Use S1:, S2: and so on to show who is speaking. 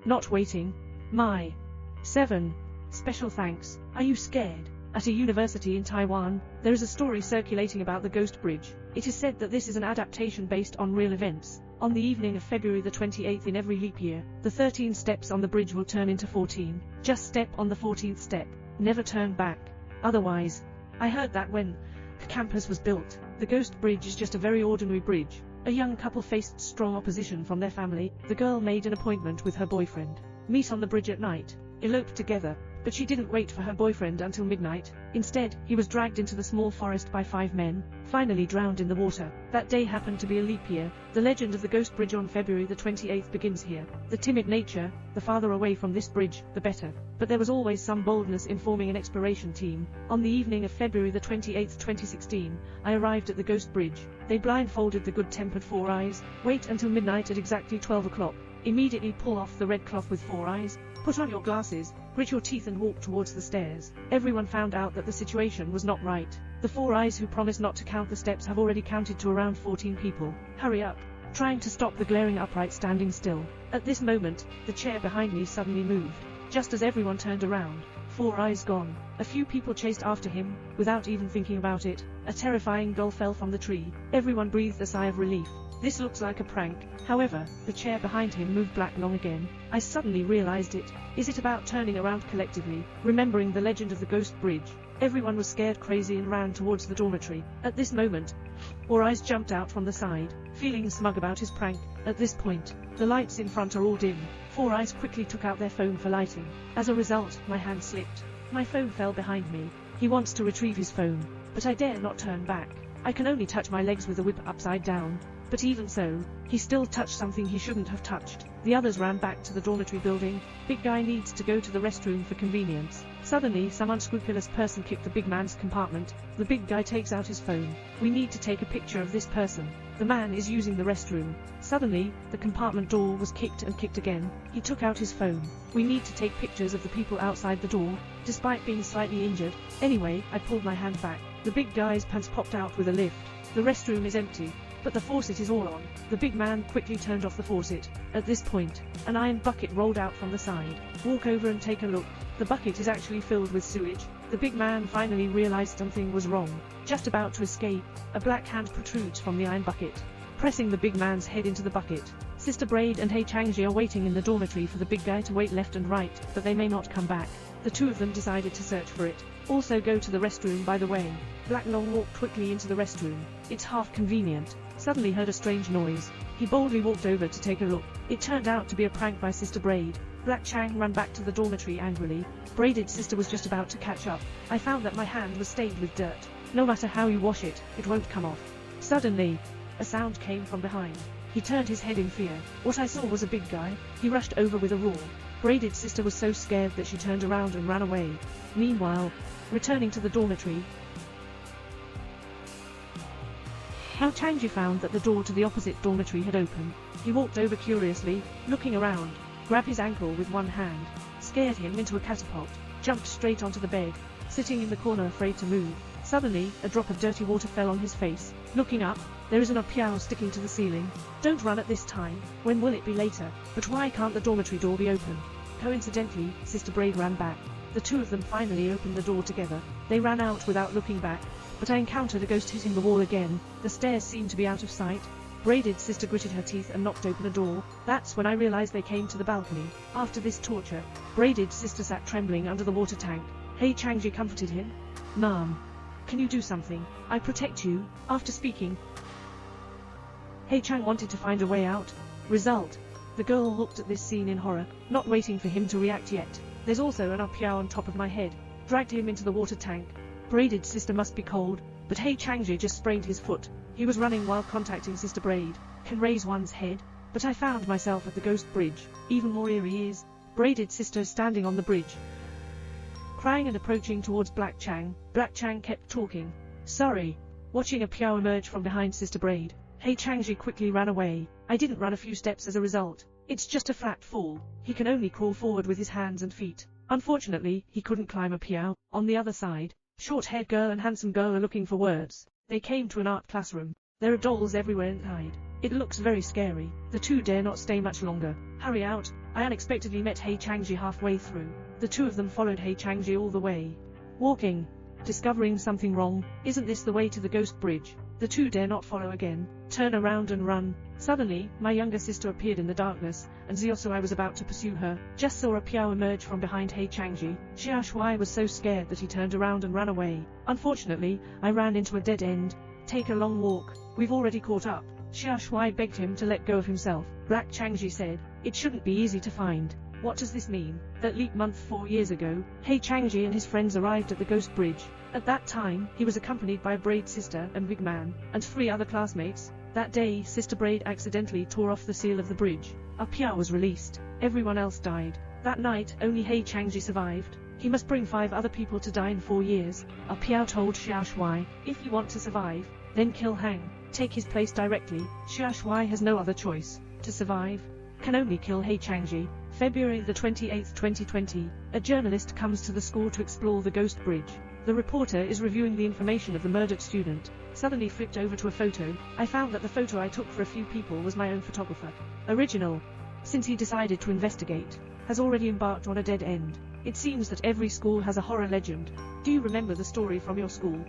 S1: Not waiting. My. 7. Special thanks. Are you scared? At a university in Taiwan, there is a story circulating about the Ghost Bridge. It is said that this is an adaptation based on real events. On the evening of February the 28th in every leap year, the 13 steps on the bridge will turn into 14. Just step on the 14th step. Never turn back. Otherwise. I heard that when the campus was built, the Ghost Bridge is just a very ordinary bridge. A young couple faced strong opposition from their family. The girl made an appointment with her boyfriend. Meet on the bridge at night. Elope together. But she didn't wait for her boyfriend until midnight. Instead, he was dragged into the small forest by 5 men, finally drowned in the water. That day happened to be a leap year. The legend of the Ghost Bridge on February the 28th begins here. The timid nature, the farther away from this bridge, the better. But there was always some boldness in forming an exploration team. On the evening of February the 28th, 2016, I arrived at the Ghost Bridge. They blindfolded the good-tempered 4 Eyes. Wait until midnight at exactly 12 o'clock. Immediately pull off the red cloth with 4 Eyes. Put on your glasses, grit your teeth and walk towards the stairs. Everyone found out that the situation was not right. The 4 Eyes who promised not to count the steps have already counted to around 14 people. Hurry up. Trying to stop the glaring upright standing still. At this moment, the chair behind me suddenly moved. Just as everyone turned around, 4 Eyes gone. A few people chased after him, without even thinking about it. A terrifying gull fell from the tree. Everyone breathed a sigh of relief. This looks like a prank. However, the chair behind him moved black long again. I suddenly realized it. Is it about turning around collectively, remembering the legend of the Ghost Bridge? Everyone was scared crazy and ran towards the dormitory. At this moment, 4 Eyes jumped out from the side, feeling smug about his prank. At this point, the lights in front are all dim. 4 Eyes quickly took out their phone for lighting. As a result, my hand slipped. My phone fell behind me. He wants to retrieve his phone, but I dare not turn back. I can only touch my legs with the whip upside down. But even so, he still touched something he shouldn't have touched. The others ran back to the dormitory building. Big guy needs to go to the restroom for convenience. Suddenly, some unscrupulous person kicked the big man's compartment. The big guy takes out his phone. We need to take a picture of this person. The man is using the restroom. Suddenly, the compartment door was kicked and kicked again. He took out his phone. We need to take pictures of the people outside the door, despite being slightly injured. Anyway, I pulled my hand back. The big guy's pants popped out with a lift. The restroom is empty, but the faucet is all on. The big man quickly turned off the faucet. At this point, an iron bucket rolled out from the side. Walk over and take a look. The bucket is actually filled with sewage. The big man finally realized something was wrong. Just about to escape, a black hand protrudes from the iron bucket, pressing the big man's head into the bucket. Sister Braid and Hei Changji are waiting in the dormitory for the big guy to wait left and right, but they may not come back. The two of them decided to search for it. Also go to the restroom by the way. Black Long walked quickly into the restroom. It's half convenient. Suddenly heard a strange noise. He boldly walked over to take a look. It turned out to be a prank by Sister Braid. Black Chang ran back to the dormitory angrily. Braided Sister was just about to catch up. I found that my hand was stained with dirt. No matter how you wash it, it won't come off. Suddenly, a sound came from behind. He turned his head in fear. What I saw was a big guy. He rushed over with a roar. Braided Sister was so scared that she turned around and ran away. Meanwhile, returning to the dormitory, Hei Changji found that the door to the opposite dormitory had opened. He walked over curiously, looking around, grabbed his ankle with one hand, scared him into a catapult, jumped straight onto the bed, sitting in the corner afraid to move. Suddenly, a drop of dirty water fell on his face. Looking up, there is an piao sticking to the ceiling. Don't run at this time. When will it be later? But why can't the dormitory door be open? Coincidentally, Sister Braid ran back. The two of them finally opened the door together. They ran out without looking back. But I encountered a ghost hitting the wall again. The stairs seemed to be out of sight. Braided Sister gritted her teeth and knocked open a door. That's when I realized they came to the balcony. After this torture, Braided Sister sat trembling under the water tank. Hei Changji comforted him. Mom, can you do something? I protect you. After speaking, Hei Chang wanted to find a way out. Result: the girl looked at this scene in horror, not waiting for him to react yet. There's also an piao on top of my head. Dragged him into the water tank. Braided Sister must be cold, but Hei Changji just sprained his foot. He was running while contacting Sister Braid. Can raise one's head. But I found myself at the Ghost Bridge. Even more eerie is Braided Sister standing on the bridge, crying and approaching towards Black Chang. Black Chang kept talking. Sorry. Watching a piao emerge from behind Sister Braid, Hei Changji quickly ran away. I didn't run a few steps as a result. It's just a flat fall. He can only crawl forward with his hands and feet. Unfortunately, he couldn't climb a piao. On the other side, short-haired girl and handsome girl are looking for words. They came to an art classroom. There are dolls everywhere inside. It looks very scary. The two dare not stay much longer. Hurry out. I unexpectedly met He Changji halfway through. The two of them followed He Changji all the way. Walking. Discovering something wrong. Isn't this the way to the ghost bridge? The two dare not follow again. Turn around and run. Suddenly, my younger sister appeared in the darkness, and Ziosu I was about to pursue her, just saw a Piao emerge from behind He Changji. Xia Shuai was so scared that he turned around and ran away. Unfortunately, I ran into a dead end. Take a long walk. We've already caught up. Xia Shuai begged him to let go of himself. Black Changji said, it shouldn't be easy to find. What does this mean? That leap month 4 years ago, He Changji and his friends arrived at the ghost bridge. At that time, he was accompanied by Braid's sister and Big Man, and 3 other classmates. That day, Sister Braid accidentally tore off the seal of the bridge. A Piao was released. Everyone else died. That night, only He Changji survived. He must bring 5 other people to die in 4 years. A Piao told Xia Shuai, if you want to survive, then kill Hang. Take his place directly. Xia Shuai has no other choice. To survive, can only kill He Changji. February the 28th, 2020, a journalist comes to the school to explore the ghost bridge. The reporter is reviewing the information of the murdered student. Suddenly flipped over to a photo. I found that the photo I took for a few people was my own photographer. Original. Since he decided to investigate, has already embarked on a dead end. It seems that every school has a horror legend. Do you remember the story from your school?